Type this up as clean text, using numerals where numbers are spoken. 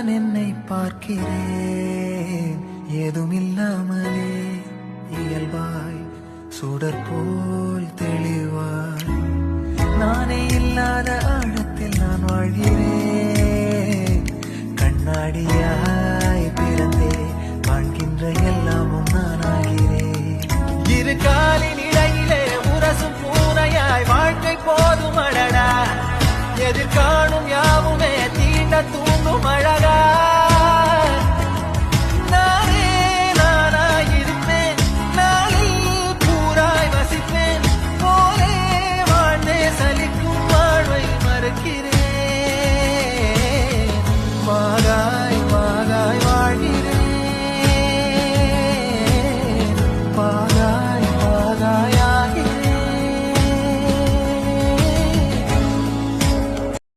நான் என்னை பார்க்கிறேன் ஏதுமில்லாமலே இயல்பாய் சுடர் போல் தெளிவாய் நானே இல்லாத ஆழத்தில் நான் வாழ்கிறேன் கண்ணாடியாய் பிறந்தே காண்கின்ற எல்லாமும் நான் ஆகிறேன் இரு காலின் இடையிலே உரசும் பூனையாய் வாழ்க்கை போதும் அடடா எதிர்காணும் யாவுமே தீண்ட தூண்டும் அழகா